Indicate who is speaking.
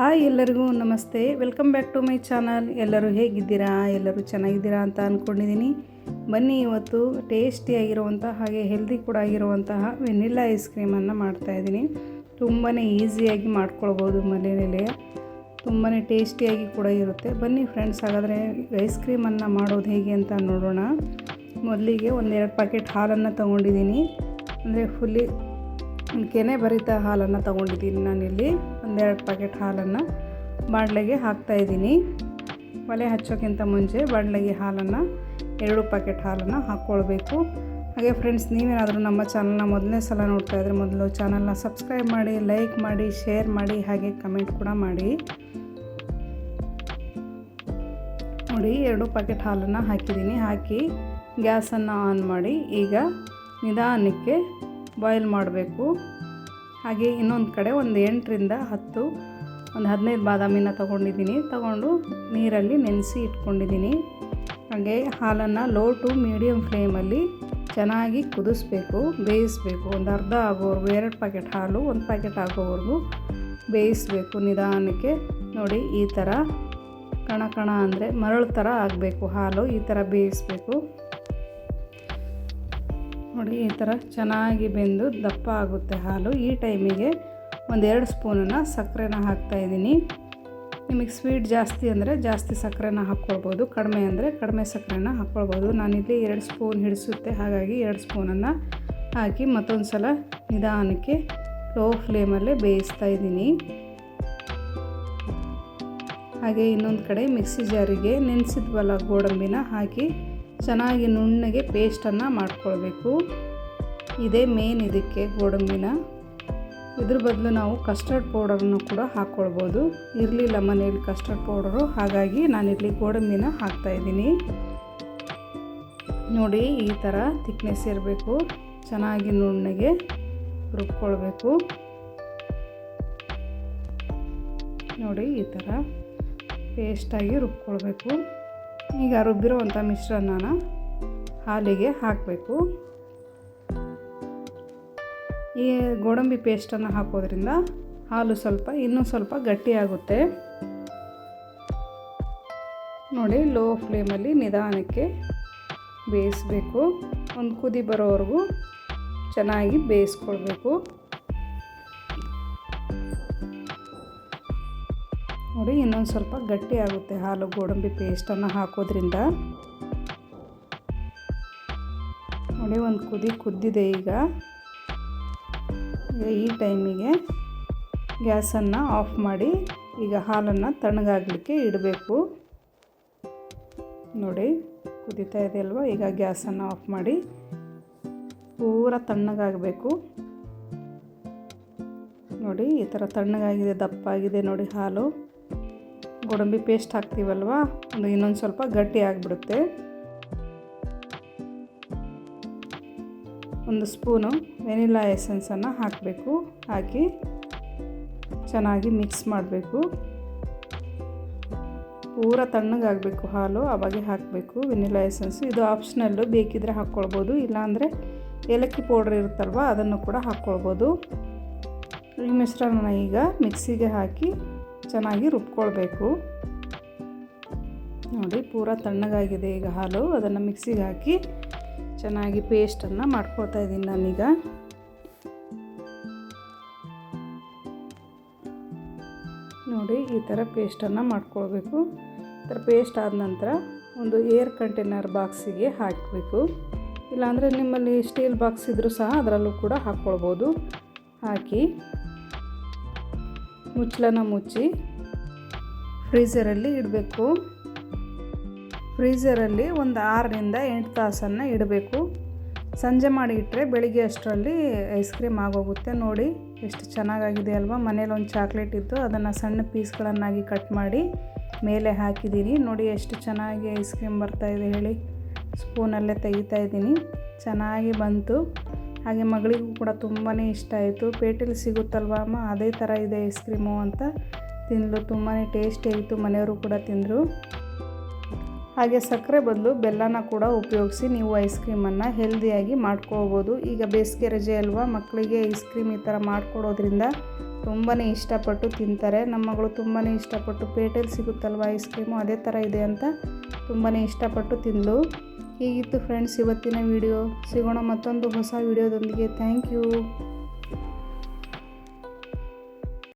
Speaker 1: Hi ಎಲ್ಲರಿಗೂ ನಮಸ್ತೆ, welcome back to my channel. ಎಲ್ಲರೂ ಹೇಗಿದ್ದೀರಾ? ಎಲ್ಲರೂ ಚೆನ್ನಾಗಿದ್ದೀರಾ ಅಂತ ಅಂದ್ಕೊಂಡಿದ್ದೀನಿ. ಬನ್ನಿ, ಇವತ್ತು ಟೇಸ್ಟಿಯಾಗಿರುವಂಥ ಹಾಗೆ ಹೆಲ್ದಿ ಕೂಡ ಆಗಿರುವಂತಹ ವೆನಿಲ್ಲಾ ಐಸ್ ಕ್ರೀಮನ್ನು ಮಾಡ್ತಾಯಿದ್ದೀನಿ. ತುಂಬಾ ಈಸಿಯಾಗಿ ಮಾಡ್ಕೊಳ್ಬೋದು, ಮನೆಯಲ್ಲೇ ತುಂಬಾ ಟೇಸ್ಟಿಯಾಗಿ ಕೂಡ ಇರುತ್ತೆ. ಬನ್ನಿ ಫ್ರೆಂಡ್ಸ್, ಹಾಗಾದರೆ ಐಸ್ ಕ್ರೀಮನ್ನು ಮಾಡೋದು ಹೇಗೆ ಅಂತ ನೋಡೋಣ. ಮೊದಲಿಗೆ 1-2 ಪ್ಯಾಕೆಟ್ ಹಾಲನ್ನು ತೊಗೊಂಡಿದ್ದೀನಿ. ಅಂದರೆ ಫುಲ್ಲಿ ಕೆನೆ ಭರಿತ ಹಾಲನ್ನು ತೊಗೊಂಡಿದ್ದೀನಿ. ನಾನಿಲ್ಲಿ 1-2 ಪ್ಯಾಕೆಟ್ ಹಾಲನ್ನು ಬಾಣಲೆಗೆ ಹಾಕ್ತಾಯಿದ್ದೀನಿ. ಒಲೆ ಹಚ್ಚೋಕ್ಕಿಂತ ಮುಂಚೆ ಬಾಣಲೆಗೆ ಹಾಲನ್ನು 2 ಪ್ಯಾಕೆಟ್ ಹಾಲನ್ನು ಹಾಕ್ಕೊಳ್ಬೇಕು. ಹಾಗೆ ಫ್ರೆಂಡ್ಸ್, ನೀವೇನಾದರೂ ನಮ್ಮ ಚಾನಲ್ನ ಮೊದಲನೇ ಸಲ ನೋಡ್ತಾಯಿದ್ರೆ ಮೊದಲು ಚಾನಲ್ನ ಸಬ್ಸ್ಕ್ರೈಬ್ ಮಾಡಿ, ಲೈಕ್ ಮಾಡಿ, ಶೇರ್ ಮಾಡಿ, ಹಾಗೆ ಕಮೆಂಟ್ ಕೂಡ ಮಾಡಿ. ನೋಡಿ, 2 ಪ್ಯಾಕೆಟ್ ಹಾಲನ್ನು ಹಾಕಿದ್ದೀನಿ. ಹಾಕಿ ಗ್ಯಾಸನ್ನು ಆನ್ ಮಾಡಿ ಈಗ ನಿಧಾನಕ್ಕೆ ಬಾಯ್ಲ್ ಮಾಡಬೇಕು. ಹಾಗೆ ಇನ್ನೊಂದು ಕಡೆ ಒಂದು 8ರಿಂದ 10 ಒಂದು 15 ಬಾದಾಮಿನ ತೊಗೊಂಡಿದ್ದೀನಿ. ತೊಗೊಂಡು ನೀರಲ್ಲಿ ನೆನೆಸಿ ಇಟ್ಕೊಂಡಿದ್ದೀನಿ. ಹಾಗೆ ಹಾಲನ್ನು ಲೋ ಟು ಮೀಡಿಯಮ್ ಫ್ಲೇಮಲ್ಲಿ ಚೆನ್ನಾಗಿ ಕುದಿಸ್ಬೇಕು, ಬೇಯಿಸಬೇಕು. ಒಂದು ಅರ್ಧ ಆಗೋವರೆಗೂ, 2 ಪ್ಯಾಕೆಟ್ ಹಾಲು 1 ಪ್ಯಾಕೆಟ್ ಆಗೋವರೆಗೂ ಬೇಯಿಸಬೇಕು ನಿಧಾನಕ್ಕೆ. ನೋಡಿ, ಈ ಥರ ಕಣ ಅಂದರೆ ಮರಳು ಥರ ಆಗಬೇಕು ಹಾಲು, ಈ ಥರ ಬೇಯಿಸಬೇಕು. ನೋಡಿ, ಈ ಥರ ಚೆನ್ನಾಗಿ ಬೆಂದು ದಪ್ಪ ಆಗುತ್ತೆ ಹಾಲು. ಈ ಟೈಮಿಗೆ 1-2 ಸ್ಪೂನನ್ನು ಸಕ್ಕರೆನ ಹಾಕ್ತಾಯಿದ್ದೀನಿ. ನಿಮಗೆ ಸ್ವೀಟ್ ಜಾಸ್ತಿ ಅಂದರೆ ಜಾಸ್ತಿ ಸಕ್ಕರೆನ ಹಾಕ್ಕೊಳ್ಬೋದು, ಕಡಿಮೆ ಅಂದರೆ ಕಡಿಮೆ ಸಕ್ಕರೆನ ಹಾಕ್ಕೊಳ್ಬೋದು. ನಾನಿಲ್ಲಿ 2 ಸ್ಪೂನ್ ಹಿಡಿಸುತ್ತೆ, ಹಾಗಾಗಿ 2 ಸ್ಪೂನನ್ನು ಹಾಕಿ ಮತ್ತೊಂದು ಸಲ ನಿಧಾನಕ್ಕೆ ಲೋ ಫ್ಲೇಮಲ್ಲೇ ಬೇಯಿಸ್ತಾ ಇದ್ದೀನಿ. ಹಾಗೆ ಇನ್ನೊಂದು ಕಡೆ ಮಿಕ್ಸಿ ಜಾರಿಗೆ ನೆನೆಸಿದ್ವಲ್ಲ ಗೋಡಂಬಿನ ಹಾಕಿ ಚೆನ್ನಾಗಿ ನುಣ್ಣಗೆ ಪೇಸ್ಟನ್ನು ಮಾಡ್ಕೊಳ್ಬೇಕು. ಇದೇ ಮೇನ್ ಇದಕ್ಕೆ ಗೋಡಂಬಿನ. ಇದ್ರ ಬದಲು ನಾವು ಕಸ್ಟರ್ಡ್ ಪೌಡರನ್ನು ಕೂಡ ಹಾಕ್ಕೊಳ್ಬೋದು. ಇರಲಿಲ್ಲ ಮನೆಯಲ್ಲಿ ಕಸ್ಟರ್ಡ್ ಪೌಡರು, ಹಾಗಾಗಿ ನಾನಿಲ್ಲಿ ಗೋಡಂಬಿನ ಹಾಕ್ತಾಯಿದ್ದೀನಿ. ನೋಡಿ, ಈ ಥರ ಥಿಕ್ನೆಸ್ ಇರಬೇಕು. ಚೆನ್ನಾಗಿ ನುಣ್ಣಗೆ ರುಬ್ಕೊಳ್ಬೇಕು. ನೋಡಿ, ಈ ಥರ ಪೇಸ್ಟಾಗಿ ರುಬ್ಕೊಳ್ಬೇಕು. ಈಗ ರುಬ್ಬಿರೋವಂಥ ಮಿಶ್ರಣನ ಹಾಲಿಗೆ ಹಾಕಬೇಕು. ಈ ಗೋಡಂಬಿ ಪೇಸ್ಟನ್ನು ಹಾಕೋದ್ರಿಂದ ಹಾಲು ಇನ್ನೂ ಸ್ವಲ್ಪ ಗಟ್ಟಿಯಾಗುತ್ತೆ. ನೋಡಿ, ಲೋ ಫ್ಲೇಮಲ್ಲಿ ನಿಧಾನಕ್ಕೆ ಬೇಯಿಸಬೇಕು. ಒಂದು ಕುದಿ ಬರೋವರೆಗೂ ಚೆನ್ನಾಗಿ ಬೇಯಿಸ್ಕೊಳ್ಬೇಕು. ನೋಡಿ, ಇನ್ನೊಂದು ಸ್ವಲ್ಪ ಗಟ್ಟಿ ಆಗುತ್ತೆ ಹಾಲು ಗೋಡಂಬಿ ಪೇಸ್ಟನ್ನು ಹಾಕೋದ್ರಿಂದ. ನೋಡಿ, ಒಂದು ಕುದಿ ಕುದ್ದಿದೆ. ಈಗ ಈ ಟೈಮಿಗೆ ಗ್ಯಾಸನ್ನು ಆಫ್ ಮಾಡಿ ಈಗ ಹಾಲನ್ನು ತಣ್ಣಗಾಗಲಿಕ್ಕೆ ಇಡಬೇಕು. ನೋಡಿ, ಕುದೀತಾ ಇದೆ ಅಲ್ವಾ? ಈಗ ಗ್ಯಾಸನ್ನು ಆಫ್ ಮಾಡಿ ಪೂರ ತಣ್ಣಗಾಗಬೇಕು. ನೋಡಿ, ಈ ಥರ ತಣ್ಣಗಾಗಿದೆ, ದಪ್ಪಾಗಿದೆ. ನೋಡಿ, ಹಾಲು ಗೋಡಂಬಿ ಪೇಸ್ಟ್ ಹಾಕ್ತೀವಲ್ವ, ಇನ್ನೊಂದು ಸ್ವಲ್ಪ ಗಟ್ಟಿ ಆಗಿಬಿಡುತ್ತೆ. 1 ಸ್ಪೂನು ವೆನಿಲ್ಲಾ ಎಸೆನ್ಸನ್ನು ಹಾಕಬೇಕು. ಹಾಕಿ ಚೆನ್ನಾಗಿ ಮಿಕ್ಸ್ ಮಾಡಬೇಕು. ಪೂರ ತಣ್ಣಗಾಗಬೇಕು ಹಾಲು, ಆವಾಗೆ ಹಾಕಬೇಕು ವೆನಿಲ್ಲಾ ಎಸೆನ್ಸು. ಇದು ಆಪ್ಷನಲ್ಲು, ಬೇಕಿದ್ದರೆ ಹಾಕ್ಕೊಳ್ಬೋದು, ಇಲ್ಲಾಂದರೆ ಏಲಕ್ಕಿ ಪೌಡ್ರ್ ಇರುತ್ತಲ್ವ ಅದನ್ನು ಕೂಡ ಹಾಕ್ಕೊಳ್ಬೋದು. ಈ ಮಿಶ್ರಣನ ಈಗ ಮಿಕ್ಸಿಗೆ ಹಾಕಿ ಚೆನ್ನಾಗಿ ರುಬ್ಕೊಳ್ಬೇಕು. ನೋಡಿ, ಪೂರ ತಣ್ಣಗಾಗಿದೆ ಈಗ ಹಾಲು. ಅದನ್ನು ಮಿಕ್ಸಿಗೆ ಹಾಕಿ ಚೆನ್ನಾಗಿ ಪೇಸ್ಟನ್ನು ಮಾಡ್ಕೊಳ್ತಾ ಇದ್ದೀನಿ ನಾನೀಗ. ನೋಡಿ, ಈ ಥರ ಪೇಸ್ಟನ್ನು ಮಾಡ್ಕೊಳ್ಬೇಕು. ಈ ಥರ ಪೇಸ್ಟ್ ಆದ ನಂತರ ಒಂದು ಏರ್ ಕಂಟೈನರ್ ಬಾಕ್ಸಿಗೆ ಹಾಕಬೇಕು. ಇಲ್ಲಾಂದರೆ ನಿಮ್ಮಲ್ಲಿ ಸ್ಟೀಲ್ ಬಾಕ್ಸ್ ಇದ್ದರೂ ಸಹ ಅದರಲ್ಲೂ ಕೂಡ ಹಾಕ್ಕೊಳ್ಬೋದು. ಹಾಕಿ ಮುಚ್ಚಳನ ಮುಚ್ಚಿ ಫ್ರೀಝರಲ್ಲಿ ಇಡಬೇಕು. ಫ್ರೀಝರಲ್ಲಿ ಒಂದು 6ರಿಂದ 8 ತಾಸನ್ನು ಇಡಬೇಕು. ಸಂಜೆ ಮಾಡಿ ಇಟ್ಟರೆ ಬೆಳಿಗ್ಗೆ ಅಷ್ಟರಲ್ಲಿ ಐಸ್ ಕ್ರೀಮ್ ಆಗೋಗುತ್ತೆ. ನೋಡಿ, ಎಷ್ಟು ಚೆನ್ನಾಗಾಗಿದೆ ಅಲ್ವಾ? ಮನೇಲಿ ಒಂದು ಚಾಕ್ಲೇಟ್ ಇತ್ತು, ಅದನ್ನು ಸಣ್ಣ ಪೀಸ್ಗಳನ್ನಾಗಿ ಕಟ್ ಮಾಡಿ ಮೇಲೆ ಹಾಕಿದ್ದೀನಿ. ನೋಡಿ, ಎಷ್ಟು ಚೆನ್ನಾಗಿ ಐಸ್ ಕ್ರೀಮ್ ಬರ್ತಾಯಿದೆ ಹೇಳಿ. ಸ್ಪೂನಲ್ಲೇ ತೆಗಿತಾ ಇದ್ದೀನಿ. ಚೆನ್ನಾಗಿ ಬಂತು. ಹಾಗೆ ಮಗಳಿಗೂ ಕೂಡ ತುಂಬಾ ಇಷ್ಟ ಆಯಿತು. ಪೇಟೆಲಿ ಸಿಗುತ್ತಲ್ವ ಅಮ್ಮ, ಅದೇ ಥರ ಇದೆ ಐಸ್ ಕ್ರೀಮು ಅಂತ ತಿಂದಳು. ತುಂಬಾ ಟೇಸ್ಟಿ ಆಯಿತು, ಮನೆಯವರು ಕೂಡ ತಿಂದರು. ಹಾಗೆ ಸಕ್ಕರೆ ಬದಲು ಬೆಲ್ಲನ ಕೂಡ ಉಪಯೋಗಿಸಿ ನೀವು ಐಸ್ ಕ್ರೀಮನ್ನು ಹೆಲ್ದಿಯಾಗಿ ಮಾಡ್ಕೊಳ್ಬೋದು. ಈಗ ಬೇಸಿಗೆ ರಜೆ ಅಲ್ವಾ, ಮಕ್ಕಳಿಗೆ ಐಸ್ ಕ್ರೀಮ್ ಈ ಥರ ಮಾಡಿಕೊಡೋದ್ರಿಂದ ತುಂಬಾ ಇಷ್ಟಪಟ್ಟು ತಿಂತಾರೆ. ನಮ್ಮ ಮಗಳು ತುಂಬಾ ಇಷ್ಟಪಟ್ಟು ಪೇಟೆಯಲ್ಲಿ ಸಿಗುತ್ತಲ್ವ ಐಸ್ ಕ್ರೀಮು ಅದೇ ಥರ ಇದೆ ಅಂತ ತುಂಬಾ ಇಷ್ಟಪಟ್ಟು ತಿಂದಳು. ಹೀಗಿತ್ತು ಫ್ರೆಂಡ್ಸ್ ಇವತ್ತಿನ ವಿಡಿಯೋ. ಸಿಗೋಣ ಮತ್ತೊಂದು ಹೊಸ ವಿಡಿಯೋದೊಂದಿಗೆ. Thank you.